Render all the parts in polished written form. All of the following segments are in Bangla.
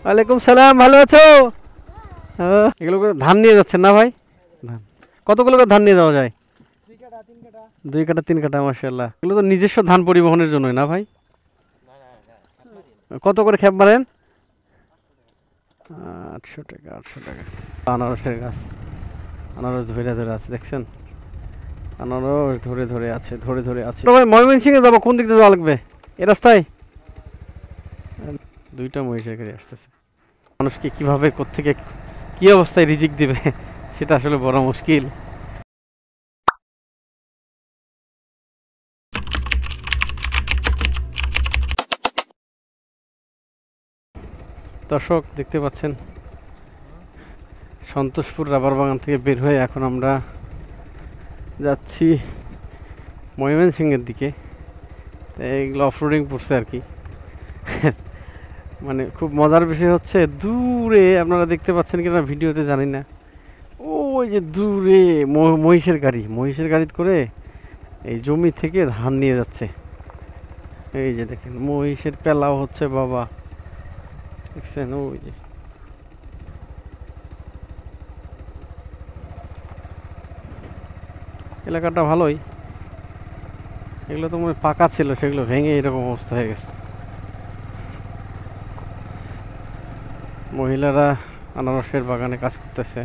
ওয়ালাইকুম সালাম, ভালো আছো? এগুলো করে ধান নিয়ে যাচ্ছেন না ভাই? ধান কতগুলো করে ধান নিয়ে যাওয়া যায়? 2 কাঠা 3 কাঠা, মাশাআল্লাহ। এগুলো তো নিজস্ব ধান পরিবহনের জন্যই না ভাই? কত করে খেপ মারেন? 800 টাকা, 800 টাকা। আনারসের গাছ, আনারস ধরে ধরে আছে, দেখছেন? আনারস ধরে ধরে আছে, ধরে ধরে আছে। ভাই ময়মনসিংহে যাবো, কোন দিক দিয়ে যাওয়া লাগবে? এই রাস্তায় 2টা মহিষের গাড়ি আসতেছে। মানুষকে কিভাবে কোত্থেকে কি অবস্থায় রিজিক দিবে সেটা আসলে বড় মুশকিল। দর্শক দেখতে পাচ্ছেন, সন্তোষপুর রাবার বাগান থেকে বের হয়ে এখন আমরা যাচ্ছি ময়মনসিংহের দিকে। এগুলো অফরোডিং পড়ছে আর কি। মানে খুব মজার বিষয় হচ্ছে, দূরে আপনারা দেখতে পাচ্ছেন কিনা ভিডিওতে জানি না, ওই যে দূরে মহিষের গাড়িতে করে এই জমি থেকে ধান নিয়ে যাচ্ছে। এই যে দেখেন মহিষের পেলাও হচ্ছে বাবা, দেখছেন? ওই যে এলাকাটা ভালোই, এগুলো তো মনে পাকা ছিল, সেগুলো ভেঙে এরকম অবস্থা হয়ে গেছে। মহিলারা আনারসের বাগানে কাজ করতেছে।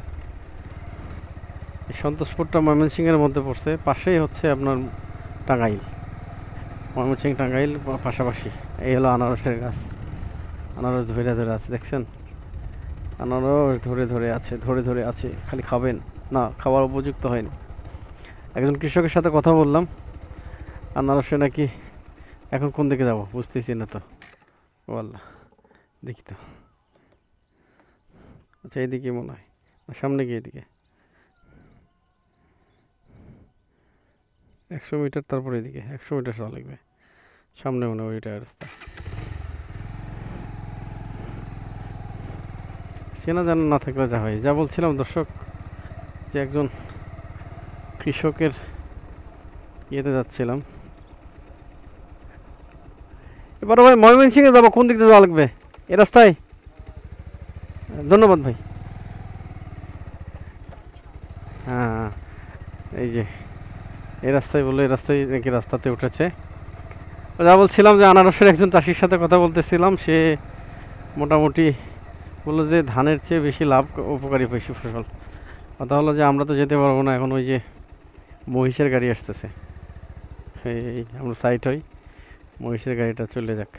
এই সন্তোষপুরটা ময়মনসিংহের মধ্যে পড়ছে, পাশেই হচ্ছে আপনার টাঙ্গাইল, ময়মনসিংহ টাঙ্গাইল পাশাপাশি। এই হলো আনারসের গাছ, আনারস ধরে ধরে আছে, দেখছেন? আনারস ধরে ধরে আছে, ধরে ধরে আছে। খালি খাবেন না, খাওয়ার উপযুক্ত হয়নি। একজন কৃষকের সাথে কথা বললাম, আনারসে নাকি এখন কোন দিকে যাব বুঝতেছি না তো। ও আল্লাহ, দেখি তো। আচ্ছা এইদিকে মনে হয়, সামনে গিয়ে এদিকে 100 মিটার, তারপরে এদিকে 100 মিটার যাওয়া লাগবে। সামনে মনে হয় ওইটা রাস্তা। চেনা জানা না থাকলে যা হয়। যা বলছিলাম দর্শক, যে একজন কৃষকের ইয়েতে যাচ্ছিলাম। এবার ভাই ময়মনসিংহে যাবো, কোন দিক দিয়ে যাওয়া লাগবে? এই রাস্তায়? ধন্যবাদ ভাই। হ্যাঁ, এই যে এই রাস্তায় বললো, এই রাস্তায় নাকি রাস্তাতে উঠেছে। যা বলছিলাম যে আনারসের একজন চাষির সাথে কথা বলতেছিলাম, সে মোটামুটি বললো যে ধানের চেয়ে বেশি লাভ উপকারী বেশি ফসল। কথা হলো যে আমরা তো যেতে পারবো না, এখন ওই যে মহিষের গাড়ি আসতেছে, এই আমরা সাইড হই, মহিষের গাড়িটা চলে যাক।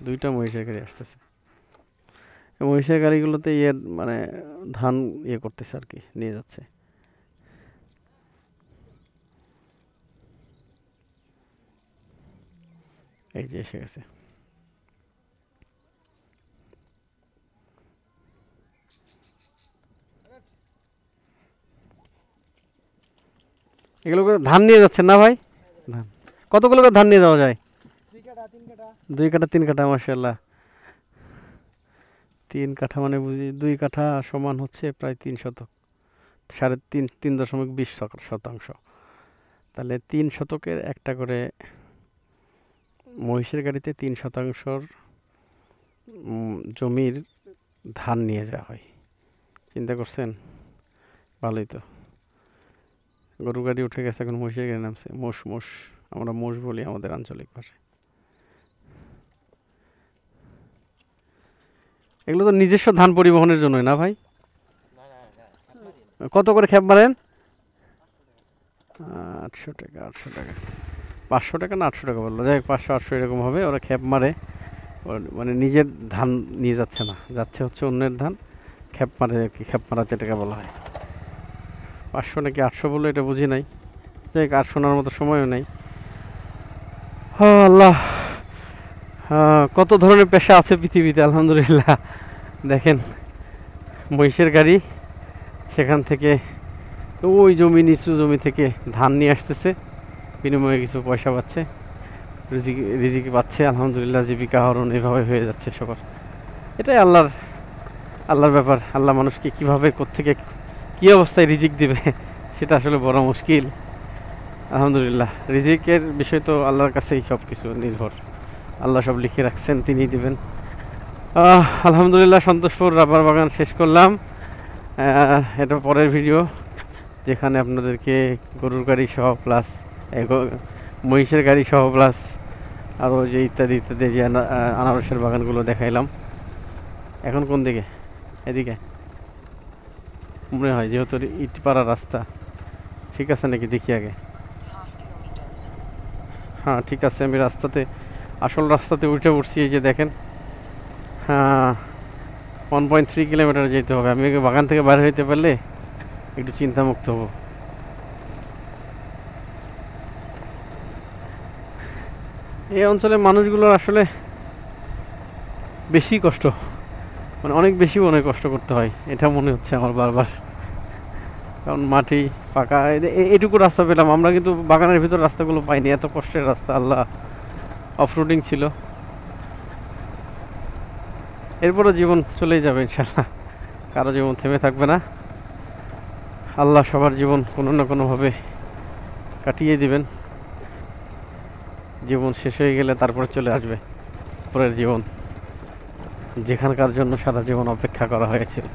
2টা মহিষের গাড়ি আসতেছে। মহিষের গাড়িগুলোতে মানে ধান করতেছে আর কি, নিয়ে যাচ্ছে। এই যে এসে গেছে। এগুলো করে ধান নিয়ে যাচ্ছেন না ভাই? ধান কতগুলো করে ধান নিয়ে যাওয়া যায়? 2 কাঠা 3 কাঠা, মাশাআল্লাহ। 3 কাঠা মানে বুঝি 2 কাঠা সমান হচ্ছে প্রায় 3 শতক, 3.20 শতাংশ। তাহলে 3 শতকের একটা করে মহিষের গাড়িতে 3 শতাংশর জমির ধান নিয়ে যাওয়া হয়। চিন্তা করছেন? ভালোই তো। গরু গাড়ি উঠে গেছে, এখন মহিষের গাড়ি নামছে। মোষ, আমরা মোষ বলি আমাদের আঞ্চলিক ভাষায়। এগুলো তো নিজস্ব ধান পরিবহনের জন্যই না ভাই? কত করে খেপ মারেন? 800 টাকা, 800 টাকা। 500 টাকা না 800 টাকা বললো, যাই 500-800 এরকম হবে। ওরা খেপ মারে, মানে নিজের ধান নিয়ে যাচ্ছে না, যাচ্ছে হচ্ছে অন্যের ধান, খেপ মারে আর কি। খেপ মারা যেটাকে বলা হয়। 500 নাকি 800 বললো, এটা বুঝি নাই। যাই, আর শোনার মতো সময়ও নেই। আল্লাহ, কত ধরনের পেশা আছে পৃথিবীতে, আলহামদুলিল্লাহ। দেখেন মহিষের গাড়ি, সেখান থেকে ওই নিচু জমি থেকে ধান নিয়ে আসতেছে, বিনিময়ে কিছু পয়সা পাচ্ছে, রিজিক পাচ্ছে, আলহামদুলিল্লাহ। জীবিকা আহরণ এভাবে হয়ে যাচ্ছে সবার। এটাই আল্লাহর ব্যাপার। আল্লাহ মানুষকে কিভাবে কোত্থেকে কি অবস্থায় রিজিক দিবে সেটা আসলে বড় মুশকিল। আলহামদুলিল্লাহ, রিজিকের বিষয় তো আল্লাহর কাছেই সব কিছু নির্ভর। আল্লাহ সব লিখে রাখছেন, তিনিই দিবেন। আলহামদুলিল্লাহ সন্তোষপুর রাবার বাগান শেষ করলাম। এটা পরের ভিডিও, যেখানে আপনাদেরকে গরুর গাড়ি সহ প্লাস মহিষের গাড়ি সহ প্লাস আরও যে ইত্যাদি ইত্যাদি যে আনারসের বাগানগুলো দেখাইলাম। এখন কোন দিকে? এদিকে মনে হয়, যেহেতু ইটপাড়া রাস্তা। ঠিক আছে নাকি দেখি আগে। হ্যাঁ ঠিক আছে, আমি আসল রাস্তাতে উঠছি। এই যে দেখেন, হ্যাঁ 1.3 কিলোমিটার যেতে হবে। আমি বাগান থেকে বাইরে হইতে পারলে একটু চিন্তামুক্ত হব। এই অঞ্চলের মানুষগুলোর আসলে বেশি কষ্ট, মানে অনেক বেশি মনে কষ্ট করতে হয়, এটা মনে হচ্ছে আমার বারবার। কারণ মাটি ফাঁকা, এটুকু রাস্তা পেলাম আমরা, কিন্তু বাগানের ভিতর রাস্তাগুলো পাইনি। এত কষ্টের রাস্তা, আল্লাহ। অফরোডিং ছিল। এরপরও জীবন চলেই যাবে ইনশাল্লাহ, কারো জীবন থেমে থাকবে না। আল্লাহ সবার জীবন কোনো না কোনোভাবে কাটিয়ে দিবেন। জীবন শেষ হয়ে গেলে তারপরে চলে আসবে পরের জীবন, যেখানকার জন্য সারা জীবন অপেক্ষা করা হয়েছিল।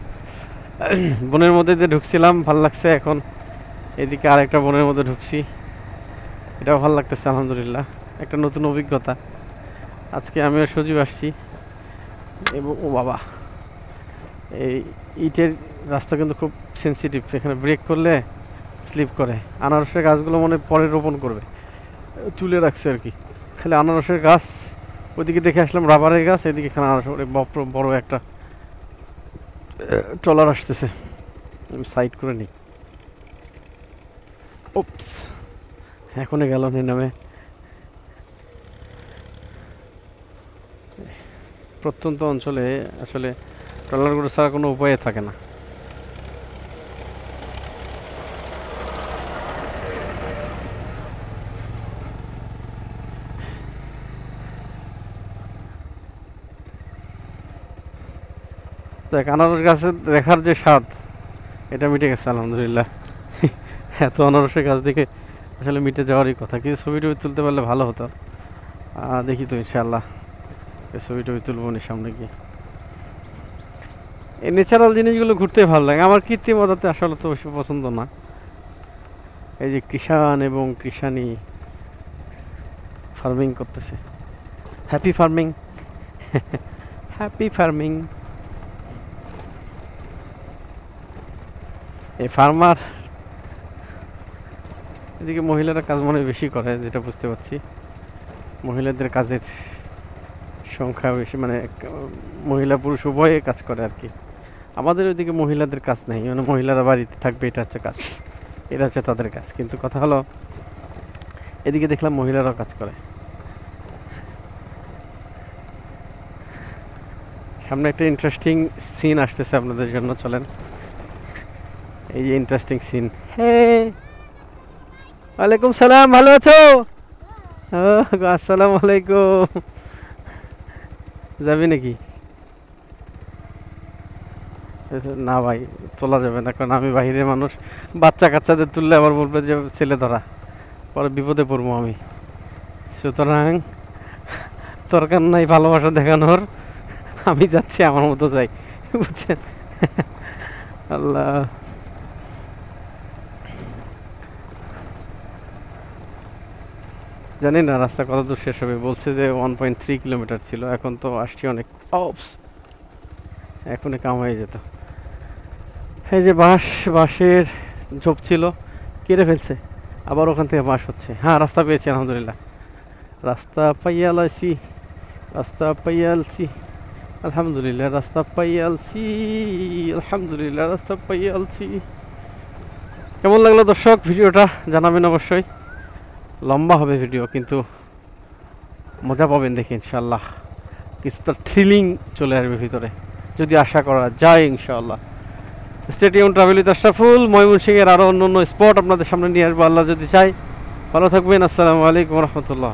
বনের মধ্যে দিয়ে ঢুকছিলাম, ভাল লাগছে। এখন এদিকে আরেকটা বনের মধ্যে ঢুকছি, এটাও ভাল লাগতেছে আলহামদুলিল্লাহ। একটা নতুন অভিজ্ঞতা। আজকে আমিও সজীব আসছি। এবং ও বাবা, এই ইটের রাস্তা কিন্তু খুব সেন্সিটিভ, এখানে ব্রেক করলে স্লিপ করে। আনারসের গাছগুলো মনে পরে রোপণ করবে, তুলে রাখছে আর কি। খালি আনারসের গাছ, ওইদিকে দেখে আসলাম রাবারের গাছ, এদিকে এখানে আনারস বড় একটা ট্রলার আসতেছে, সাইড করে নিই। ওপস, এখনই গেল নামে। প্রত্যন্ত অঞ্চলে আসলে ট্রলারগুলো ছাড়া কোনো উপায় থাকে না। দেখ, আনারস গাছের দেখার যে স্বাদ, এটা মিটে গেছে আলহামদুলিল্লাহ। এত আনারসের গাছ দেখে আসলে মিটে যাওয়ারই কথা, কিন্তু ছবি টবি তুলতে পারলে ভালো হতো। দেখি তো ইনশাআল্লাহ ছবি টবি তুলব নি সামনে গিয়ে। এই ন্যাচারাল জিনিসগুলো ঘুরতে ভালো লাগে আমার। কৃত্রিমতাতে আসলে তো বেশি পছন্দ না। এই যে কৃষাণ এবং কৃষাণী ফার্মিং করতেছে, হ্যাপি ফার্মিং, হ্যাপি ফার্মিং। এই ফার্মার, এদিকে মহিলারা কাজ মনে বেশি করে, যেটা বুঝতে পারছি। মহিলাদের কাজের সংখ্যা বেশি, মানে মহিলা পুরুষ উভয়ে কাজ করে আর কি। আমাদের ওইদিকে মহিলাদের কাজ নেই, মানে মহিলারা বাড়িতে থাকবে, এটা হচ্ছে কাজ, এটা হচ্ছে তাদের কাজ। কিন্তু কথা হলো, এদিকে দেখলাম মহিলারাও কাজ করে। সামনে একটা ইন্টারেস্টিং সিন আসতেছে আপনাদের জন্য, চলেন। এই যে ইন্টারেস্টিং সিন। হ্যাঁ, ওয়ালাইকুম সালাম, ভালো আছো? আসসালামু আলাইকুম। যাবি নাকি? না ভাই, তোলা যাবে না, কারণ আমি বাইরের মানুষ। বাচ্চা কাচ্চাদের তুললে আবার বলবে যে ছেলে ধরা, পরে বিপদে পড়বো আমি। সুতরাং দরকার নাই ভালোবাসা দেখানোর, আমি যাচ্ছি আমার মতো যাই, বুঝছেন? আল্লাহ, জানি না রাস্তা কত দূর শেষ হবে। বলছে যে 1.3 কিলোমিটার ছিল, এখন তো আসছি অনেক। এখনই কাম হয়ে যেত। এই যে বাঁশের ঝোপ ছিল, কেটে ফেলছে, আবার ওখান থেকে বাঁশ হচ্ছে। হ্যাঁ, রাস্তা পেয়েছি আলহামদুলিল্লাহ, রাস্তা পাইয়ালছি, রাস্তা পাইয়ালছি আলহামদুলিল্লাহ, রাস্তা পাইয়ালছি আলহামদুলিল্লাহ, রাস্তা পাইয়ালছি। কেমন লাগলো দর্শক ভিডিওটা জানাবেন অবশ্যই। লম্বা হবে ভিডিও, কিন্তু মজা পাবেন দেখে ইনশাল্লাহ। কিছুটা থ্রিলিং চলে আসবে ভিতরে, যদি আশা করা যায় ইনশাআল্লাহ। স্টেডিয়াম ট্রাভেল উইথ আশরাফুল, ময়মনসিংহের আরও অন্য স্পট আপনাদের সামনে নিয়ে আসবো আল্লাহ যদি চাই। ভালো থাকবেন, আসসালামু আলাইকুম রহমতুল্লাহ।